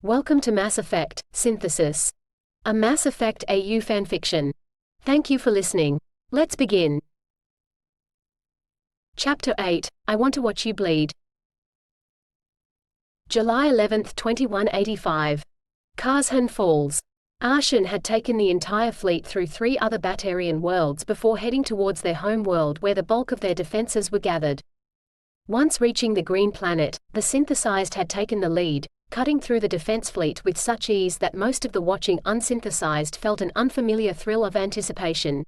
Welcome to Mass Effect, Synthesis. A Mass Effect AU fanfiction. Thank you for listening. Let's begin. Chapter 8, I Want to Watch You Bleed. July 11, 2185. Karzhan Falls. Arshan had taken the entire fleet through 3 other Batarian worlds before heading towards their home world where the bulk of their defenses were gathered. Once reaching the Green Planet, the synthesized had taken the lead, cutting through the defense fleet with such ease that most of the watching unsynthesized felt an unfamiliar thrill of anticipation.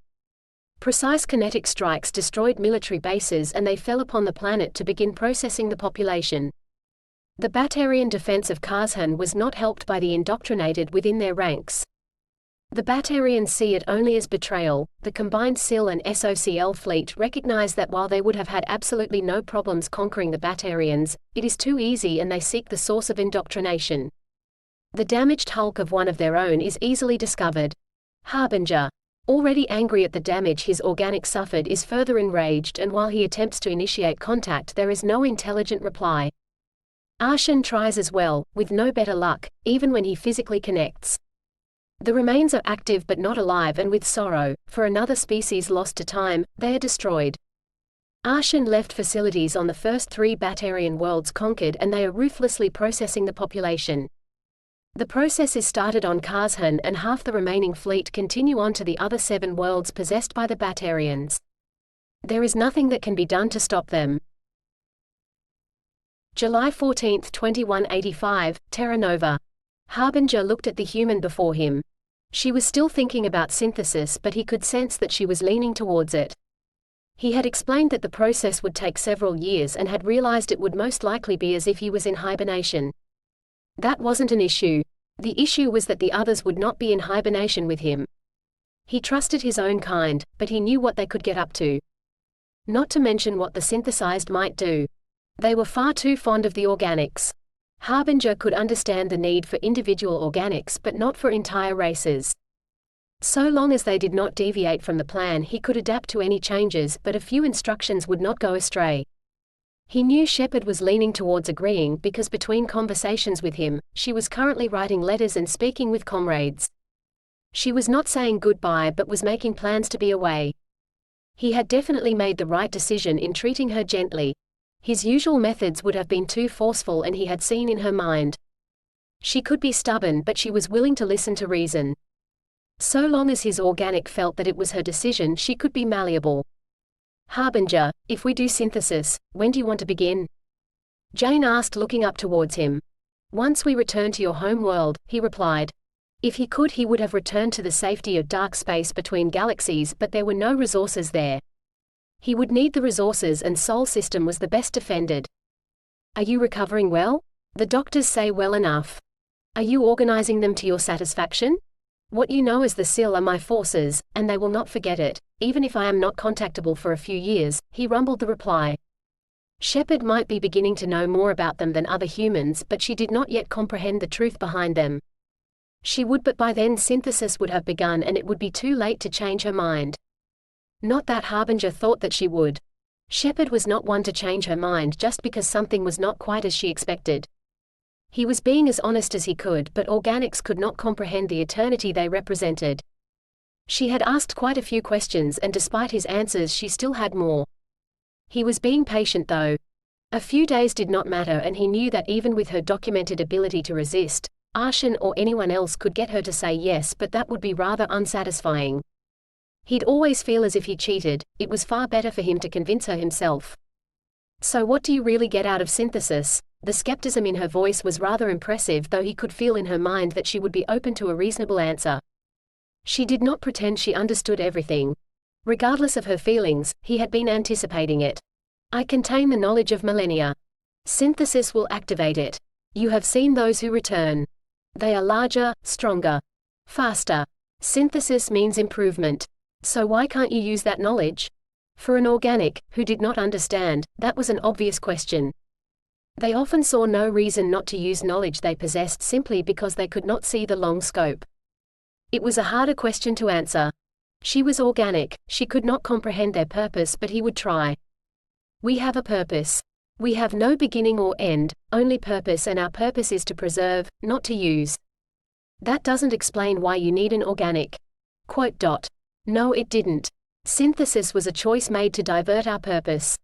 Precise kinetic strikes destroyed military bases and they fell upon the planet to begin processing the population. The Batarian defense of Karzhan was not helped by the indoctrinated within their ranks. The Batarians see it only as betrayal. The combined SIL and SOCL fleet recognize that while they would have had absolutely no problems conquering the Batarians, it is too easy and they seek the source of indoctrination. The damaged hulk of one of their own is easily discovered. Harbinger, already angry at the damage his organic suffered, is further enraged, and while he attempts to initiate contact there is no intelligent reply. Arshan tries as well, with no better luck, even when he physically connects. The remains are active but not alive, and with sorrow, for another species lost to time, they are destroyed. Arshan left facilities on the first 3 Batarian worlds conquered and they are ruthlessly processing the population. The process is started on Karzhan and half the remaining fleet continue on to the other 7 worlds possessed by the Batarians. There is nothing that can be done to stop them. July 14, 2185, Terra Nova. Harbinger looked at the human before him. She was still thinking about synthesis, but he could sense that she was leaning towards it. He had explained that the process would take several years and had realized it would most likely be as if he was in hibernation. That wasn't an issue. The issue was that the others would not be in hibernation with him. He trusted his own kind, but he knew what they could get up to. Not to mention what the synthesized might do. They were far too fond of the organics. Harbinger could understand the need for individual organics but not for entire races. So long as they did not deviate from the plan, he could adapt to any changes, but a few instructions would not go astray. He knew Shepard was leaning towards agreeing because between conversations with him, she was currently writing letters and speaking with comrades. She was not saying goodbye but was making plans to be away. He had definitely made the right decision in treating her gently. His usual methods would have been too forceful, and he had seen in her mind. She could be stubborn, but she was willing to listen to reason. So long as his organic felt that it was her decision, she could be malleable. Harbinger, if we do synthesis, when do you want to begin? Jane asked, looking up towards him. Once we return to your home world, he replied. If he could, he would have returned to the safety of dark space between galaxies, but there were no resources there. He would need the resources, and Sol System was the best defended. Are you recovering well? The doctors say well enough. Are you organizing them to your satisfaction? What you know as the SIL are my forces, and they will not forget it, even if I am not contactable for a few years, he rumbled the reply. Shepard might be beginning to know more about them than other humans, but she did not yet comprehend the truth behind them. She would, but by then synthesis would have begun and it would be too late to change her mind. Not that Harbinger thought that she would. Shepard was not one to change her mind just because something was not quite as she expected. He was being as honest as he could, but organics could not comprehend the eternity they represented. She had asked quite a few questions, and despite his answers she still had more. He was being patient though. A few days did not matter, and he knew that even with her documented ability to resist, Arshan or anyone else could get her to say yes, but that would be rather unsatisfying. He'd always feel as if he cheated. It was far better for him to convince her himself. So what do you really get out of synthesis? The skepticism in her voice was rather impressive, though he could feel in her mind that she would be open to a reasonable answer. She did not pretend she understood everything. Regardless of her feelings, he had been anticipating it. I contain the knowledge of millennia. Synthesis will activate it. You have seen those who return. They are larger, stronger, faster. Synthesis means improvement. So why can't you use that knowledge? For an organic, who did not understand, that was an obvious question. They often saw no reason not to use knowledge they possessed simply because they could not see the long scope. It was a harder question to answer. She was organic, she could not comprehend their purpose, but he would try. We have a purpose. We have no beginning or end, only purpose, and our purpose is to preserve, not to use. That doesn't explain why you need an organic. Quote. No, it didn't. Synthesis was a choice made to divert our purpose.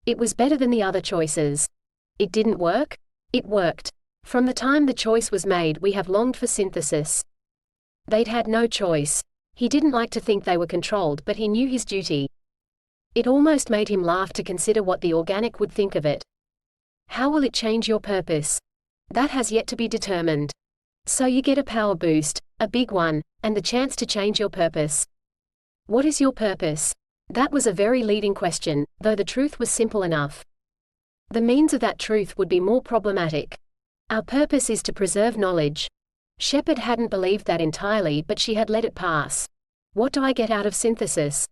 It was better than the other choices. It didn't work? It worked. From the time the choice was made, we have longed for synthesis. They'd had no choice. He didn't like to think they were controlled, but he knew his duty. It almost made him laugh to consider what the organic would think of it. How will it change your purpose? That has yet to be determined. So you get a power boost, a big one, and the chance to change your purpose. What is your purpose? That was a very leading question, though the truth was simple enough. The means of that truth would be more problematic. Our purpose is to preserve knowledge. Shepard hadn't believed that entirely, but she had let it pass. What do I get out of synthesis?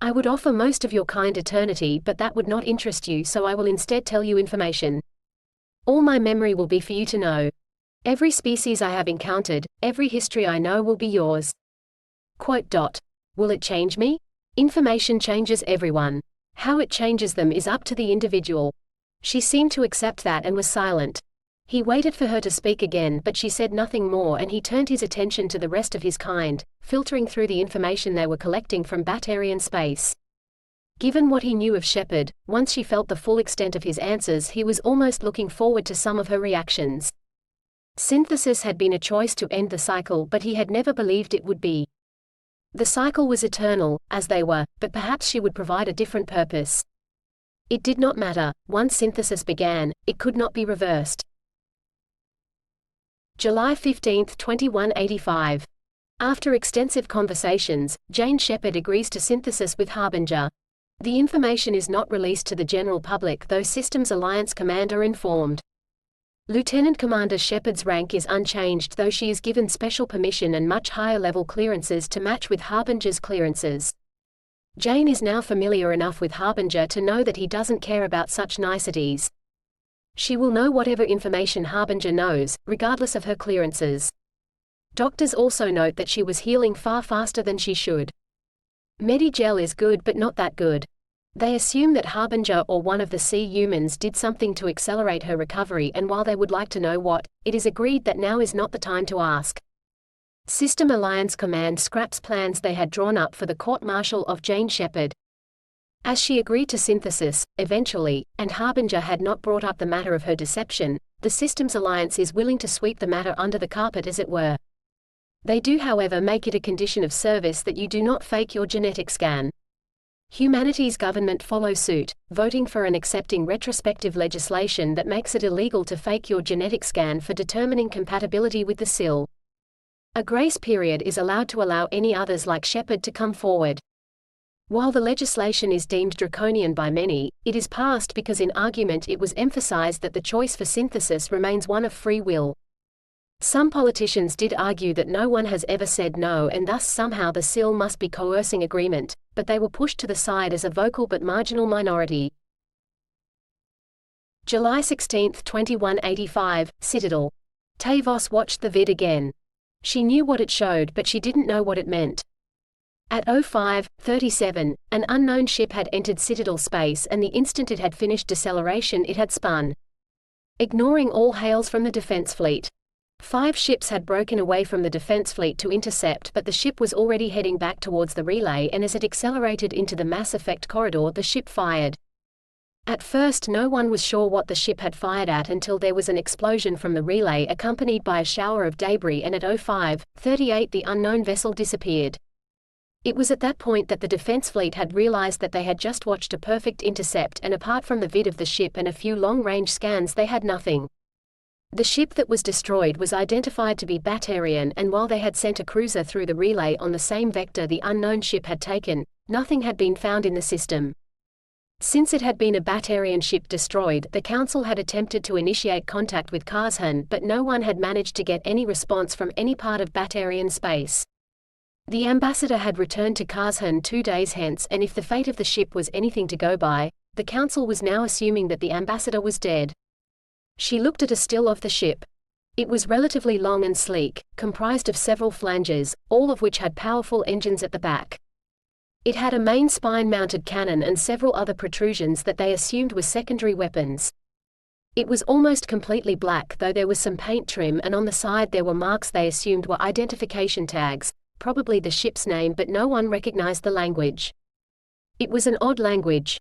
I would offer most of your kind eternity, but that would not interest you, so I will instead tell you information. All my memory will be for you to know. Every species I have encountered, every history I know will be yours. Quote. Will it change me? Information changes everyone. How it changes them is up to the individual. She seemed to accept that and was silent. He waited for her to speak again, but she said nothing more, and he turned his attention to the rest of his kind, filtering through the information they were collecting from Batarian space. Given what he knew of Shepard, once she felt the full extent of his answers, he was almost looking forward to some of her reactions. Synthesis had been a choice to end the cycle, but he had never believed it would be. The cycle was eternal, as they were, but perhaps she would provide a different purpose. It did not matter. Once synthesis began, it could not be reversed. July 15, 2185. After extensive conversations, Jane Shepard agrees to synthesis with Harbinger. The information is not released to the general public, though Systems Alliance Command are informed. Lieutenant Commander Shepard's rank is unchanged, though she is given special permission and much higher level clearances to match with Harbinger's clearances. Jane is now familiar enough with Harbinger to know that he doesn't care about such niceties. She will know whatever information Harbinger knows, regardless of her clearances. Doctors also note that she was healing far faster than she should. Medigel is good, but not that good. They assume that Harbinger or one of the sea humans did something to accelerate her recovery, and while they would like to know what, it is agreed that now is not the time to ask. System Alliance Command scraps plans they had drawn up for the court-martial of Jane Shepard. As she agreed to synthesis, eventually, and Harbinger had not brought up the matter of her deception, the Systems Alliance is willing to sweep the matter under the carpet, as it were. They do, however, make it a condition of service that you do not fake your genetic scan. Humanity's government follow suit, voting for and accepting retrospective legislation that makes it illegal to fake your genetic scan for determining compatibility with the SIL. A grace period is allowed to allow any others like Shepard to come forward. While the legislation is deemed draconian by many, it is passed because in argument it was emphasized that the choice for synthesis remains one of free will. Some politicians did argue that no one has ever said no, and thus somehow the SIL must be coercing agreement, but they were pushed to the side as a vocal but marginal minority. July 16, 2185, Citadel. Tavos watched the vid again. She knew what it showed, but she didn't know what it meant. At 05:37, an unknown ship had entered Citadel space, and the instant it had finished deceleration it had spun. Ignoring all hails from the defense fleet. 5 ships had broken away from the defense fleet to intercept, but the ship was already heading back towards the relay, and as it accelerated into the Mass Effect corridor the ship fired. At first no one was sure what the ship had fired at until there was an explosion from the relay accompanied by a shower of debris, and at 05:38 the unknown vessel disappeared. It was at that point that the defense fleet had realized that they had just watched a perfect intercept, and apart from the vid of the ship and a few long-range scans they had nothing. The ship that was destroyed was identified to be Batarian, and while they had sent a cruiser through the relay on the same vector the unknown ship had taken, nothing had been found in the system. Since it had been a Batarian ship destroyed, the Council had attempted to initiate contact with Karzhan, but no one had managed to get any response from any part of Batarian space. The ambassador had returned to Karzhan 2 days hence, and if the fate of the ship was anything to go by, the Council was now assuming that the ambassador was dead. She looked at a still of the ship. It was relatively long and sleek, comprised of several flanges, all of which had powerful engines at the back. It had a main spine-mounted cannon and several other protrusions that they assumed were secondary weapons. It was almost completely black, though there was some paint trim, and on the side there were marks they assumed were identification tags, probably the ship's name, but no one recognized the language. It was an odd language.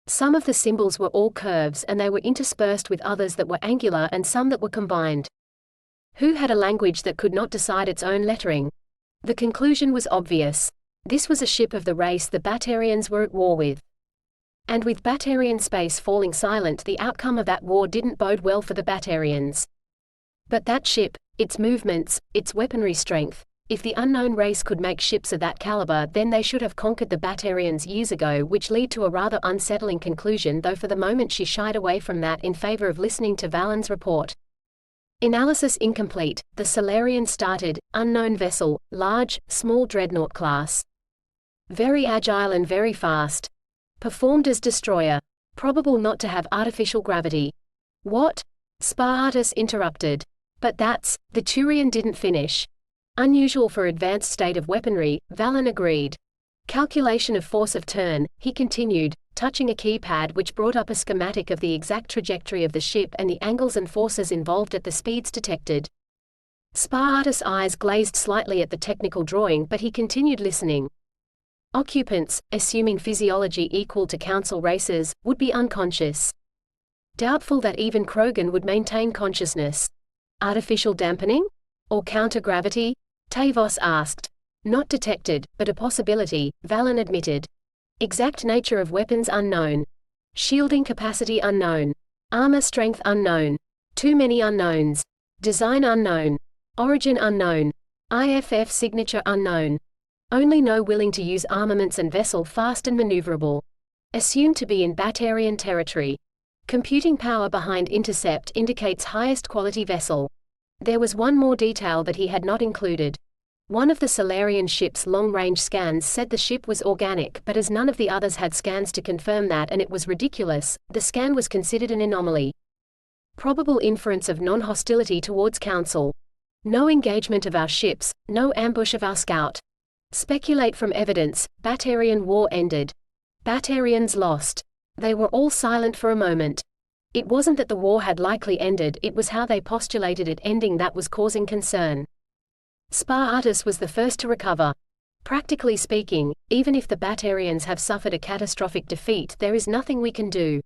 Some of the symbols were all curves, and they were interspersed with others that were angular and some that were combined. Who had a language that could not decide its own lettering? The conclusion was obvious. This was a ship of the race the Batarians were at war with. And with Batarian space falling silent, the outcome of that war didn't bode well for the Batarians. But that ship, its movements, its weaponry strength, if the unknown race could make ships of that caliber, then they should have conquered the Batarians years ago, which led to a rather unsettling conclusion, though for the moment she shied away from that in favor of listening to Valen's report. Analysis incomplete. The Solarian started, unknown vessel, large, small dreadnought class. Very agile and very fast. Performed as destroyer. Probable not to have artificial gravity. What? Spartus interrupted. But that's, the Turian didn't finish. Unusual for advanced state of weaponry, Valen agreed. Calculation of force of turn, he continued, touching a keypad which brought up a schematic of the exact trajectory of the ship and the angles and forces involved at the speeds detected. Spartus' eyes glazed slightly at the technical drawing, but he continued listening. Occupants, assuming physiology equal to council races, would be unconscious. Doubtful that even Krogan would maintain consciousness. Artificial dampening? Or counter-gravity? Tavos asked. Not detected, but a possibility, Valen admitted. Exact nature of weapons unknown. Shielding capacity unknown. Armor strength unknown. Too many unknowns. Design unknown. Origin unknown. IFF signature unknown. Only know willing to use armaments and vessel fast and maneuverable. Assumed to be in Batarian territory. Computing power behind intercept indicates highest quality vessel. There was one more detail that he had not included. One of the Solarian ship's long-range scans said the ship was organic, but as none of the others had scans to confirm that, and it was ridiculous, the scan was considered an anomaly. Probable inference of non-hostility towards Council. No engagement of our ships, no ambush of our scout. Speculate from evidence, Batarian war ended. Batarians lost. They were all silent for a moment. It wasn't that the war had likely ended, it was how they postulated it ending that was causing concern. Spartus was the first to recover. Practically speaking, even if the Batarians have suffered a catastrophic defeat, there is nothing we can do.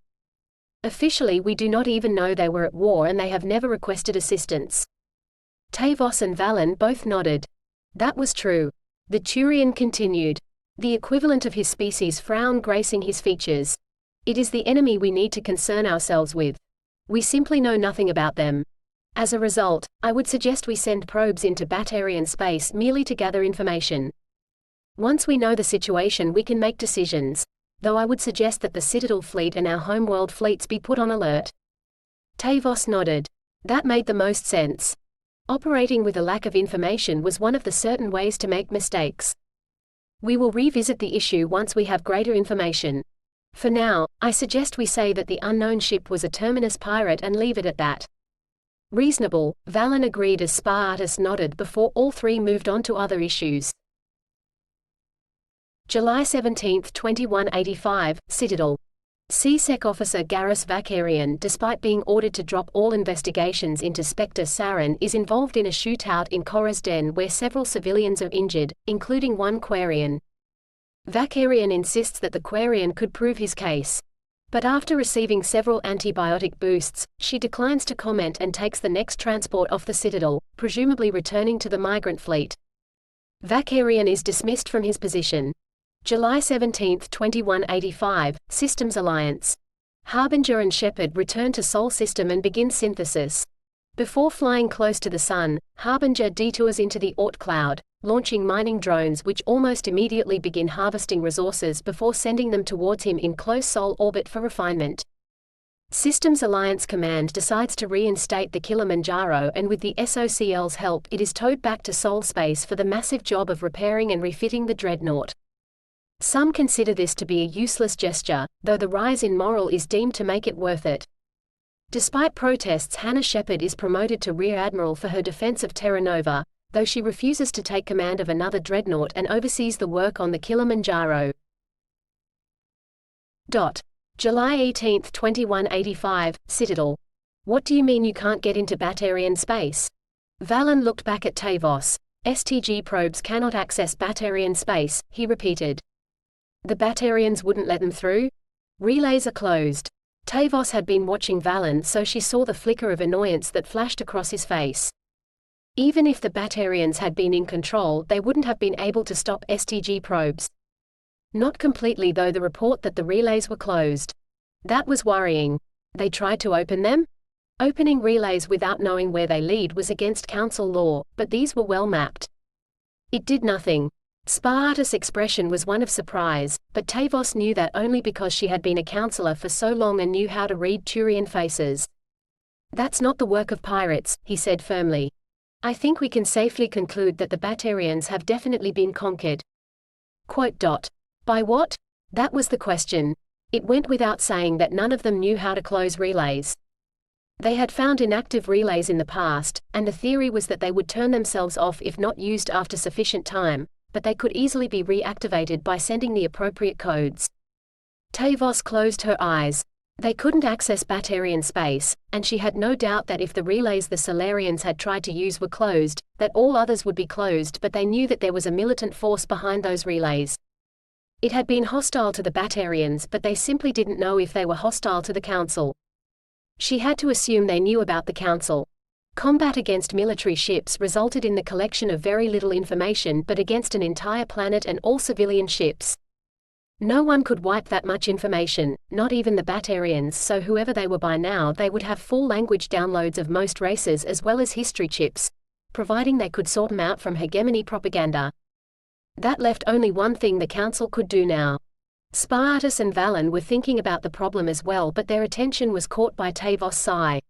Officially, we do not even know they were at war, and they have never requested assistance. Tavos and Valen both nodded. That was true. The Turian continued. The equivalent of his species frown gracing his features. It is the enemy we need to concern ourselves with. We simply know nothing about them. As a result, I would suggest we send probes into Batarian space merely to gather information. Once we know the situation, we can make decisions. Though I would suggest that the Citadel fleet and our homeworld fleets be put on alert. Tavos nodded. That made the most sense. Operating with a lack of information was one of the certain ways to make mistakes. We will revisit the issue once we have greater information. For now, I suggest we say that the unknown ship was a terminus pirate and leave it at that. Reasonable, Valen agreed as Spartus nodded before all three moved on to other issues. July 17, 2185, Citadel. CSEC officer Garrus Vakarian, despite being ordered to drop all investigations into Spectre Saren, is involved in a shootout in Korra's Den where several civilians are injured, including one Quarian. Vakarian insists that the Quarian could prove his case. But after receiving several antibiotic boosts, she declines to comment and takes the next transport off the Citadel, presumably returning to the migrant fleet. Vakarian is dismissed from his position. July 17, 2185, Systems Alliance. Harbinger and Shepard return to Sol System and begin synthesis. Before flying close to the Sun, Harbinger detours into the Oort cloud, launching mining drones which almost immediately begin harvesting resources before sending them towards him in close Sol orbit for refinement. Systems Alliance Command decides to reinstate the Kilimanjaro, and with the SOCL's help it is towed back to Sol space for the massive job of repairing and refitting the dreadnought. Some consider this to be a useless gesture, though the rise in morale is deemed to make it worth it. Despite protests, Hannah Shepard is promoted to Rear Admiral for her defense of Terra Nova, though she refuses to take command of another dreadnought and oversees the work on the Kilimanjaro. July 18, 2185, Citadel. What do you mean you can't get into Batarian space? Valen looked back at Tavos. STG probes cannot access Batarian space, he repeated. The Batarians wouldn't let them through? Relays are closed. Tavos had been watching Valen, so she saw the flicker of annoyance that flashed across his face. Even if the Batarians had been in control, they wouldn't have been able to stop STG probes. Not completely, though. The report that the relays were closed. That was worrying. They tried to open them? Opening relays without knowing where they lead was against council law, but these were well mapped. It did nothing. Sparta's expression was one of surprise, but Tavos knew that only because she had been a counselor for so long and knew how to read Turian faces. That's not the work of pirates, he said firmly. I think we can safely conclude that the Batarians have definitely been conquered. Quote. By what? That was the question. It went without saying that none of them knew how to close relays. They had found inactive relays in the past, and the theory was that they would turn themselves off if not used after sufficient time, but they could easily be reactivated by sending the appropriate codes. Tavos closed her eyes. They couldn't access Batarian space, and she had no doubt that if the relays the Solarians had tried to use were closed, that all others would be closed, but they knew that there was a militant force behind those relays. It had been hostile to the Batarians, but they simply didn't know if they were hostile to the Council. She had to assume they knew about the Council. Combat against military ships resulted in the collection of very little information, but against an entire planet and all civilian ships. No one could wipe that much information, not even the Batarians, so whoever they were by now, they would have full language downloads of most races as well as history chips, providing they could sort them out from hegemony propaganda. That left only one thing the Council could do now. Spartus and Valen were thinking about the problem as well, but their attention was caught by Tavos' sigh.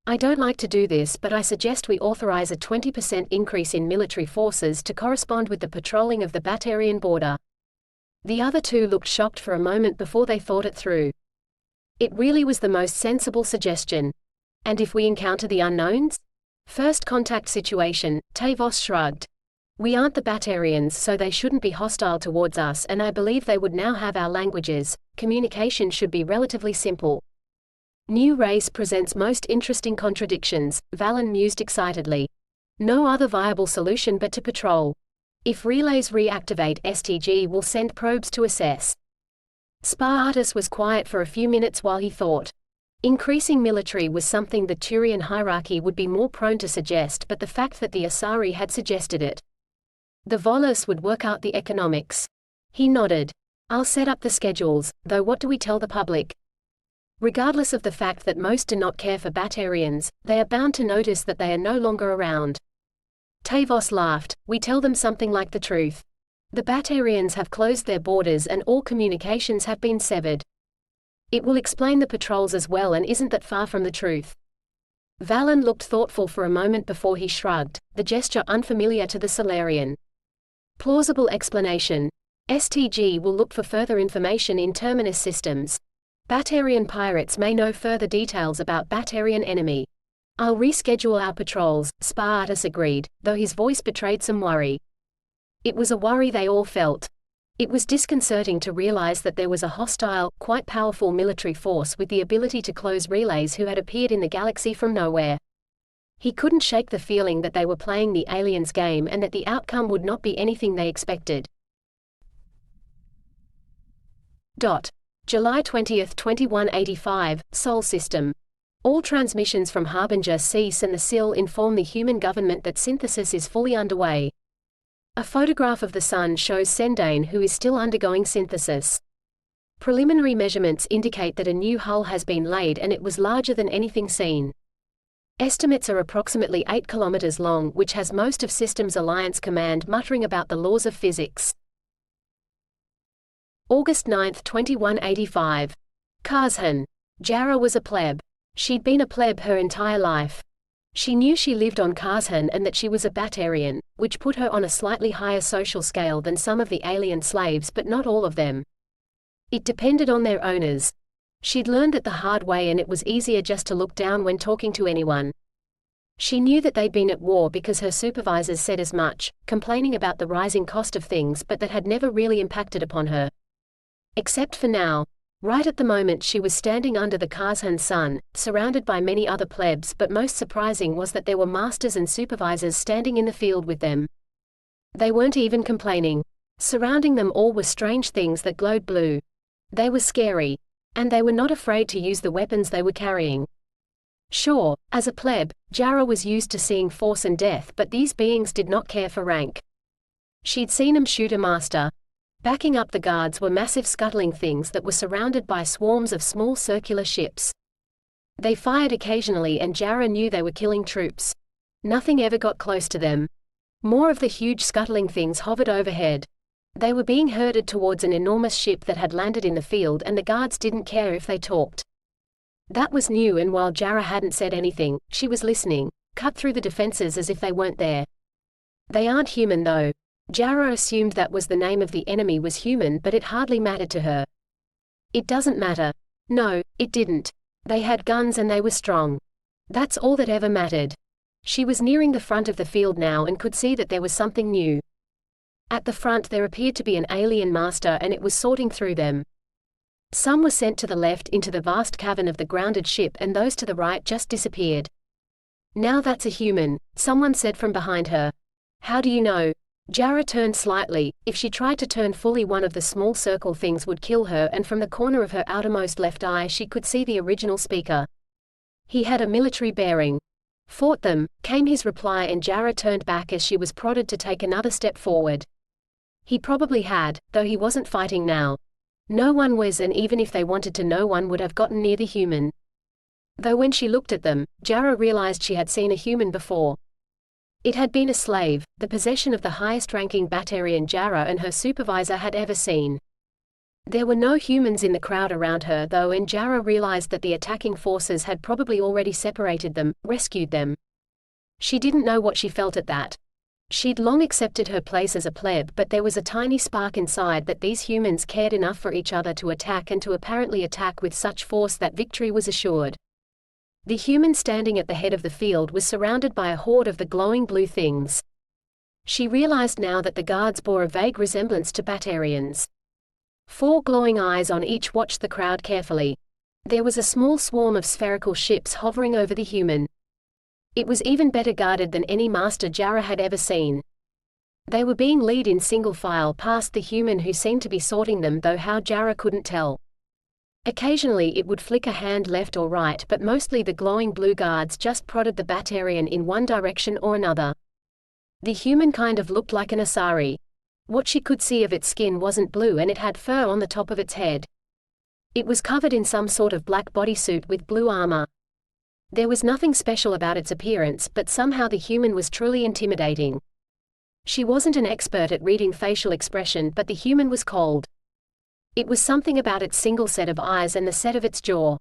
I don't like to do this, but I suggest we authorize a 20% increase in military forces to correspond with the patrolling of the Batarian border. The other two looked shocked for a moment before they thought it through. It really was the most sensible suggestion. And if we encounter the unknowns? First contact situation, Tavos shrugged. We aren't the Batarians, so they shouldn't be hostile towards us, and I believe they would now have our languages. Communication should be relatively simple. New race presents most interesting contradictions, Valen mused excitedly. No other viable solution but to patrol. If relays reactivate, STG will send probes to assess. Spartus was quiet for a few minutes while he thought. Increasing military was something the Turian hierarchy would be more prone to suggest, but the fact that the Asari had suggested it. The Volus would work out the economics. He nodded. I'll set up the schedules, though what do we tell the public? Regardless of the fact that most do not care for Batarians, they are bound to notice that they are no longer around. Tavos laughed. We tell them something like the truth. The Batarians have closed their borders and all communications have been severed. It will explain the patrols as well, and isn't that far from the truth? Valen looked thoughtful for a moment before he shrugged, the gesture unfamiliar to the Solarian. Plausible explanation. STG will look for further information in Terminus systems. Batarian pirates may know further details about Batarian enemy. I'll reschedule our patrols, Spartus agreed, though his voice betrayed some worry. It was a worry they all felt. It was disconcerting to realize that there was a hostile, quite powerful military force with the ability to close relays who had appeared in the galaxy from nowhere. He couldn't shake the feeling that they were playing the aliens' game and that the outcome would not be anything they expected. July 20, 2185, Sol System. All transmissions from Harbinger cease and the SIL inform the human government that synthesis is fully underway. A photograph of the Sun shows Sendane, who is still undergoing synthesis. Preliminary measurements indicate that a new hull has been laid and it was larger than anything seen. Estimates are approximately 8 kilometers long, which has most of Systems Alliance Command muttering about the laws of physics. August 9, 2185. Karzhan. Jara was a pleb. She'd been a pleb her entire life. She knew she lived on Karzhan and that she was a Batarian, which put her on a slightly higher social scale than some of the alien slaves, but not all of them. It depended on their owners. She'd learned it the hard way, and it was easier just to look down when talking to anyone. She knew that they'd been at war because her supervisors said as much, complaining about the rising cost of things, but that had never really impacted upon her. Except for now. Right at the moment she was standing under the Kazhan's sun, surrounded by many other plebs, but most surprising was that there were masters and supervisors standing in the field with them. They weren't even complaining. Surrounding them all were strange things that glowed blue. They were scary. And they were not afraid to use the weapons they were carrying. Sure, as a pleb, Jara was used to seeing force and death, but these beings did not care for rank. She'd seen them shoot a master. Backing up the guards were massive scuttling things that were surrounded by swarms of small circular ships. They fired occasionally and Jara knew they were killing troops. Nothing ever got close to them. More of the huge scuttling things hovered overhead. They were being herded towards an enormous ship that had landed in the field, and the guards didn't care if they talked. That was new, and while Jara hadn't said anything, she was listening, cut through the defenses as if they weren't there. They aren't human though. Jara assumed that was the name of the enemy was human, but it hardly mattered to her. It doesn't matter. No, it didn't. They had guns and they were strong. That's all that ever mattered. She was nearing the front of the field now and could see that there was something new. At the front there appeared to be an alien master, and it was sorting through them. Some were sent to the left into the vast cavern of the grounded ship, and those to the right just disappeared. Now that's a human, someone said from behind her. How do you know? Jara turned slightly. If she tried to turn fully, one of the small circle things would kill her, and from the corner of her outermost left eye she could see the original speaker. He had a military bearing. Fought them, came his reply, and Jara turned back as she was prodded to take another step forward. He probably had, though he wasn't fighting now. No one was, and even if they wanted to, no one would have gotten near the human. Though when she looked at them, Jara realized she had seen a human before. It had been a slave, the possession of the highest-ranking Batarian Jara and her supervisor had ever seen. There were no humans in the crowd around her though, and Jara realized that the attacking forces had probably already separated them, rescued them. She didn't know what she felt at that. She'd long accepted her place as a pleb, but there was a tiny spark inside that these humans cared enough for each other to attack, and to apparently attack with such force that victory was assured. The human standing at the head of the field was surrounded by a horde of the glowing blue things. She realized now that the guards bore a vague resemblance to Batarians. 4 glowing eyes on each watched the crowd carefully. There was a small swarm of spherical ships hovering over the human. It was even better guarded than any master Jara had ever seen. They were being led in single file past the human who seemed to be sorting them, though how Jara couldn't tell. Occasionally it would flick a hand left or right, but mostly the glowing blue guards just prodded the Batarian in one direction or another. The human kind of looked like an Asari. What she could see of its skin wasn't blue, and it had fur on the top of its head. It was covered in some sort of black bodysuit with blue armor. There was nothing special about its appearance, but somehow the human was truly intimidating. She wasn't an expert at reading facial expression, but the human was cold. It was something about its single set of eyes and the set of its jaw.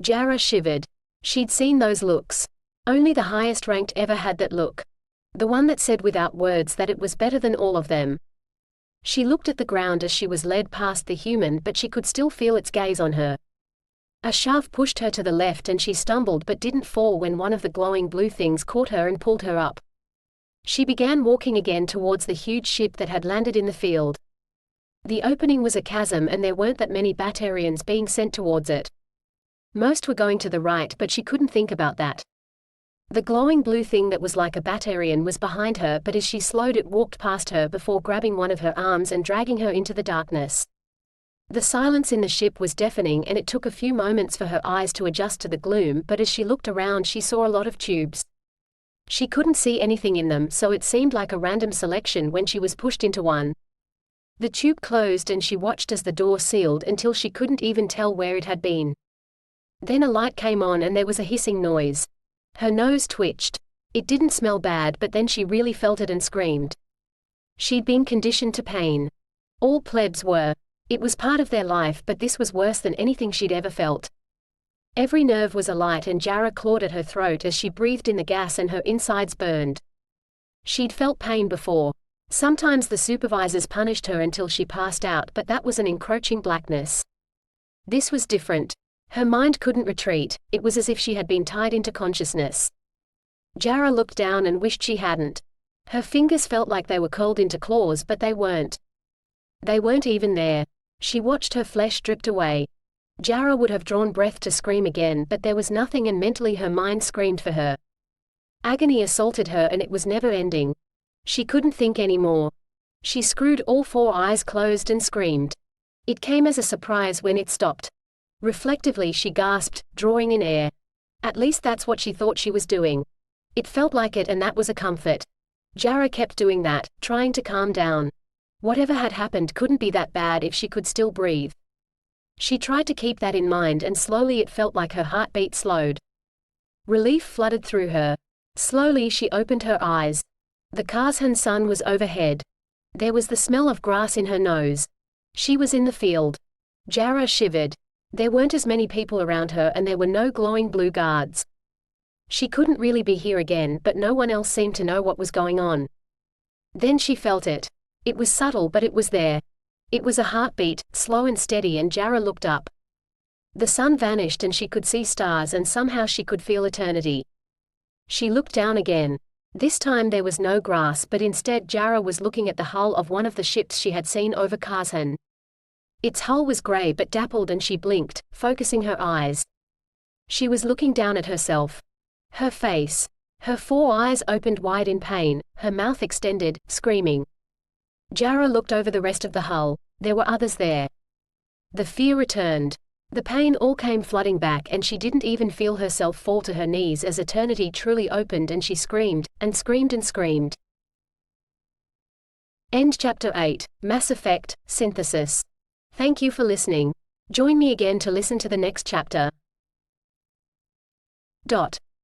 Jara shivered. She'd seen those looks. Only the highest ranked ever had that look. The one that said without words that it was better than all of them. She looked at the ground as she was led past the human, but she could still feel its gaze on her. A shove pushed her to the left and she stumbled but didn't fall when one of the glowing blue things caught her and pulled her up. She began walking again towards the huge ship that had landed in the field. The opening was a chasm, and there weren't that many Batarians being sent towards it. Most were going to the right, but she couldn't think about that. The glowing blue thing that was like a Batarian was behind her, but as she slowed it walked past her before grabbing one of her arms and dragging her into the darkness. The silence in the ship was deafening, and it took a few moments for her eyes to adjust to the gloom, but as she looked around she saw a lot of tubes. She couldn't see anything in them, so it seemed like a random selection when she was pushed into one. The tube closed and she watched as the door sealed until she couldn't even tell where it had been. Then a light came on and there was a hissing noise. Her nose twitched. It didn't smell bad, but then she really felt it and screamed. She'd been conditioned to pain. All plebs were. It was part of their life, but this was worse than anything she'd ever felt. Every nerve was alight, and Jara clawed at her throat as she breathed in the gas and her insides burned. She'd felt pain before. Sometimes the supervisors punished her until she passed out, but that was an encroaching blackness. This was different. Her mind couldn't retreat. It was as if she had been tied into consciousness. Jara looked down and wished she hadn't. Her fingers felt like they were curled into claws, but they weren't. They weren't even there. She watched her flesh drift away. Jara would have drawn breath to scream again, but there was nothing, and mentally her mind screamed for her. Agony assaulted her, and it was never ending. She couldn't think anymore. She screwed all 4 eyes closed and screamed. It came as a surprise when it stopped. Reflectively she gasped, drawing in air. At least that's what she thought she was doing. It felt like it, and that was a comfort. Jara kept doing that, trying to calm down. Whatever had happened couldn't be that bad if she could still breathe. She tried to keep that in mind, and slowly it felt like her heartbeat slowed. Relief flooded through her. Slowly she opened her eyes. The Kazhan sun was overhead. There was the smell of grass in her nose. She was in the field. Jara shivered. There weren't as many people around her, and there were no glowing blue guards. She couldn't really be here again, but no one else seemed to know what was going on. Then she felt it. It was subtle, but it was there. It was a heartbeat, slow and steady, and Jara looked up. The sun vanished and she could see stars, and somehow she could feel eternity. She looked down again. This time there was no grass, but instead Jara was looking at the hull of one of the ships she had seen over Kazhan. Its hull was grey but dappled, and she blinked, focusing her eyes. She was looking down at herself. Her face. Her 4 eyes opened wide in pain, her mouth extended, screaming. Jara looked over the rest of the hull. There were others there. The fear returned. The pain all came flooding back, and she didn't even feel herself fall to her knees as eternity truly opened, and she screamed, and screamed and screamed. End chapter 8. Mass Effect, Synthesis. Thank you for listening. Join me again to listen to the next chapter.